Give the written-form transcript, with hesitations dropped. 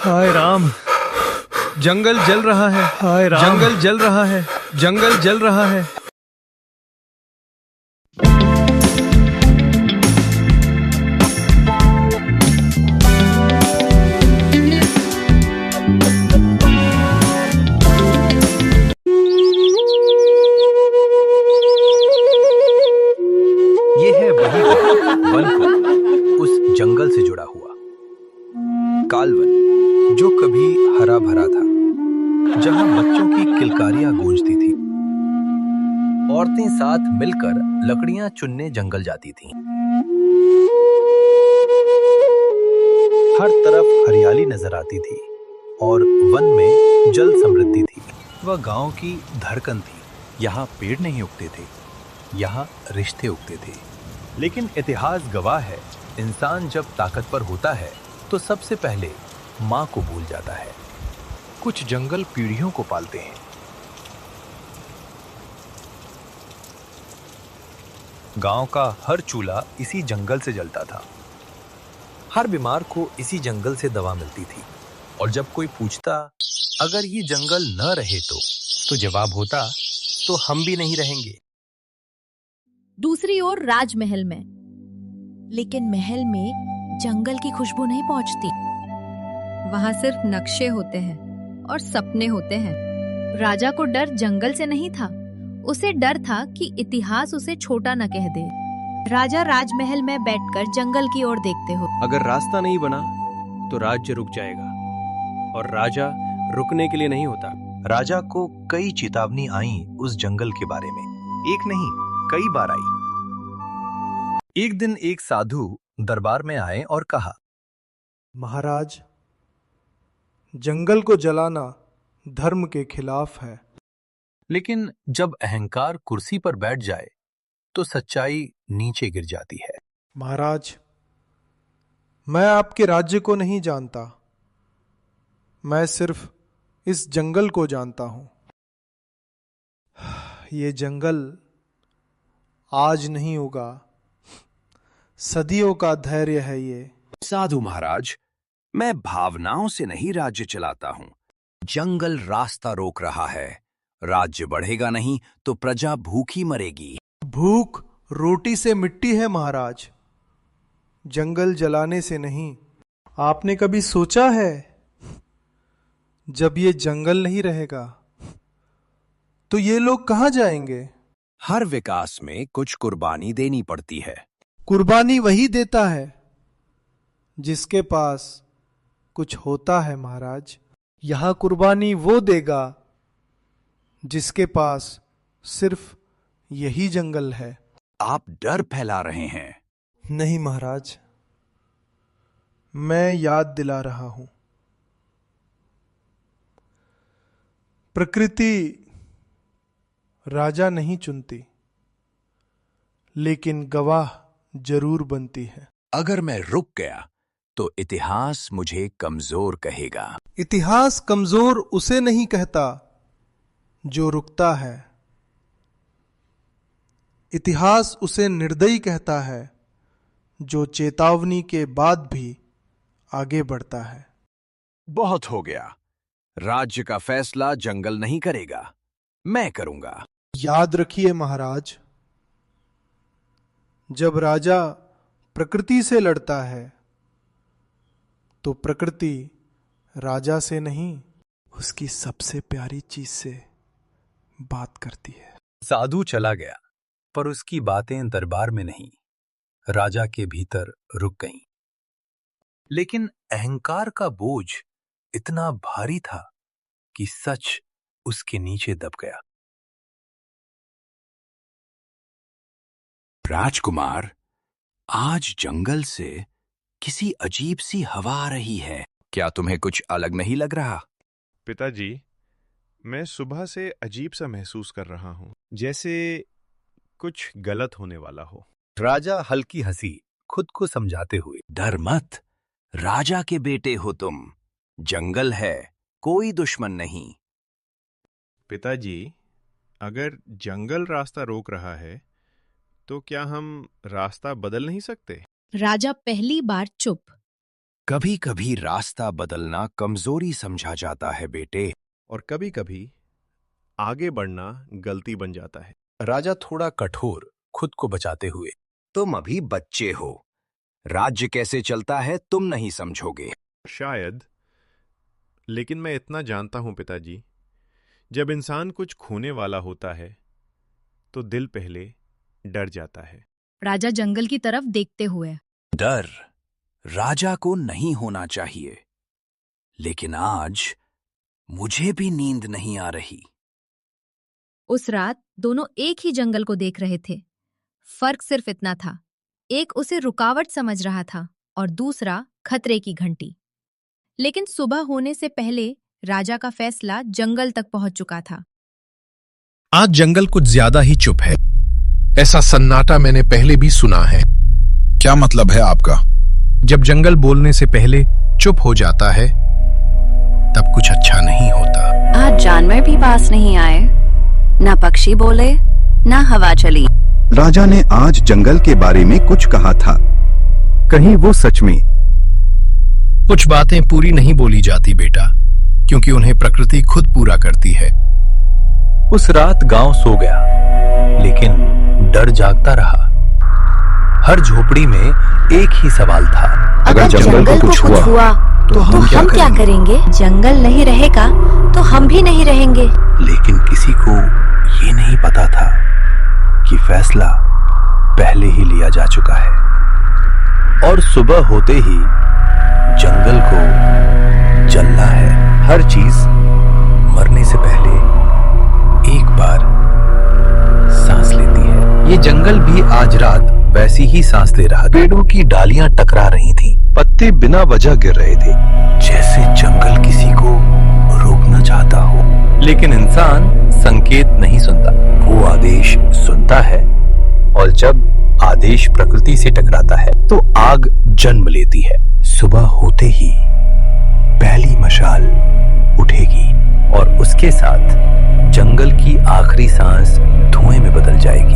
हाय राम, जंगल जल रहा है। हाय राम, जंगल जल रहा है। जंगल जल रहा है। ये है वही वन उस जंगल से जुड़ा हुआ कालवन, जो कभी हरा भरा था, जहां बच्चों की किलकारियां गूंजती थी। औरतें साथ मिलकर लकड़ियां चुनने जंगल जाती थीं। हर तरफ हरियाली नजर आती थी और वन में जल समृद्धि थी। वह गांव की धड़कन थी। यहाँ पेड़ नहीं उगते थे, यहाँ रिश्ते उगते थे। लेकिन इतिहास गवाह है, इंसान जब ताकतवर होता है तो सबसे पहले माँ को भूल जाता है। कुछ जंगल पीढ़ियों को पालते हैं। गांव का हर चूल्हा इसी जंगल से जलता था। हर बीमार को इसी जंगल से दवा मिलती थी। और जब कोई पूछता अगर ये जंगल न रहे तो जवाब होता तो हम भी नहीं रहेंगे। दूसरी ओर राजमहल में, लेकिन महल में जंगल की खुशबू नहीं पहुंचती। वहां सिर्फ नक्शे होते हैं और सपने होते हैं। राजा को डर जंगल से नहीं था, उसे डर था कि इतिहास उसे छोटा न कह दे। राजा राजमहल में बैठकर जंगल की ओर देखते हो। अगर रास्ता नहीं बना तो राज्य रुक जाएगा, और राजा रुकने के लिए नहीं होता। राजा को कई चेतावनी आई उस जंगल के बारे में। एक नहीं, कई बार आई। एक दिन एक साधु दरबार में आए और कहा, महाराज, जंगल को जलाना धर्म के खिलाफ है। लेकिन जब अहंकार कुर्सी पर बैठ जाए तो सच्चाई नीचे गिर जाती है। महाराज, मैं आपके राज्य को नहीं जानता, मैं सिर्फ इस जंगल को जानता हूं। ये जंगल आज नहीं होगा, सदियों का धैर्य है ये। साधु महाराज, मैं भावनाओं से नहीं राज्य चलाता हूं। जंगल रास्ता रोक रहा है। राज्य बढ़ेगा नहीं तो प्रजा भूखी मरेगी। भूख रोटी से मिट्टी है महाराज, जंगल जलाने से नहीं। आपने कभी सोचा है जब ये जंगल नहीं रहेगा तो ये लोग कहां जाएंगे? हर विकास में कुछ कुर्बानी देनी पड़ती है। कुर्बानी वही देता है जिसके पास कुछ होता है महाराज। यहां कुर्बानी वो देगा जिसके पास सिर्फ यही जंगल है। आप डर फैला रहे हैं। नहीं महाराज, मैं याद दिला रहा हूं। प्रकृति राजा नहीं चुनती, लेकिन गवाह जरूर बनती है। अगर मैं रुक गया तो इतिहास मुझे कमजोर कहेगा। इतिहास कमजोर उसे नहीं कहता जो रुकता है, इतिहास उसे निर्दयी कहता है जो चेतावनी के बाद भी आगे बढ़ता है। बहुत हो गया। राज्य का फैसला जंगल नहीं करेगा, मैं करूंगा। याद रखिए महाराज, जब राजा प्रकृति से लड़ता है तो प्रकृति राजा से नहीं, उसकी सबसे प्यारी चीज से बात करती है। साधु चला गया, पर उसकी बातें दरबार में नहीं, राजा के भीतर रुक गईं। लेकिन अहंकार का बोझ इतना भारी था कि सच उसके नीचे दब गया। राजकुमार, आज जंगल से किसी अजीब सी हवा आ रही है। क्या तुम्हें कुछ अलग नहीं लग रहा? पिताजी, मैं सुबह से अजीब सा महसूस कर रहा हूं, जैसे कुछ गलत होने वाला हो। राजा हल्की हंसी, खुद को समझाते हुए। डर मत, राजा के बेटे हो तुम। जंगल है, कोई दुश्मन नहीं। पिताजी, अगर जंगल रास्ता रोक रहा है तो क्या हम रास्ता बदल नहीं सकते? राजा पहली बार चुप, कभी कभी रास्ता बदलना कमजोरी समझा जाता है बेटे। और कभी कभी आगे बढ़ना गलती बन जाता है। राजा थोड़ा कठोर, खुद को बचाते हुए। तुम अभी बच्चे हो, राज्य कैसे चलता है तुम नहीं समझोगे। शायद, लेकिन मैं इतना जानता हूं पिताजी, जब इंसान कुछ खोने वाला होता है तो दिल पहले डर जाता है। राजा जंगल की तरफ देखते हुए। डर राजा को नहीं होना चाहिए, लेकिन आज मुझे भी नींद नहीं आ रही। उस रात दोनों एक ही जंगल को देख रहे थे। फर्क सिर्फ इतना था, एक उसे रुकावट समझ रहा था और दूसरा खतरे की घंटी। लेकिन सुबह होने से पहले राजा का फैसला जंगल तक पहुंच चुका था। आज जंगल कुछ ज्यादा ही चुप है। ऐसा सन्नाटा मैंने पहले भी सुना है। क्या मतलब है आपका? जब जंगल बोलने से पहले चुप हो जाता है तब कुछ अच्छा नहीं होता। आज जानवर भी पास नहीं आए, ना पक्षी बोले, ना हवा चली। राजा ने आज जंगल के बारे में कुछ कहा था, कहीं वो सच में? कुछ बातें पूरी नहीं बोली जाती बेटा, क्योंकि उन्हें प्रकृति खुद पूरा करती है। उस रात गांव सो गया, लेकिन डर जागता रहा। हर झोपड़ी में एक ही सवाल था, अगर जंगल को कुछ हुआ तो हम क्या करेंगे? जंगल नहीं रहेगा तो हम भी नहीं रहेंगे। लेकिन किसी को ये नहीं पता था कि फैसला पहले ही लिया जा चुका है। और सुबह होते ही जंगल को जलना है। हर चीज मरने से पहले एक बार सांस लेती है। ये जंगल भी आज रात वैसी ही सांस ले रहा था। पेड़ों की डालियां टकरा रही थीं, पत्ते बिना वजह गिर रहे थे, जैसे जंगल किसी को रोकना चाहता हो। लेकिन इंसान संकेत नहीं सुनता, वो आदेश सुनता है। और जब आदेश प्रकृति से टकराता है तो आग जन्म लेती है। सुबह होते ही पहली मशाल उठेगी और उसके साथ जंगल की आखिरी सांस धुएं में बदल जाएगी।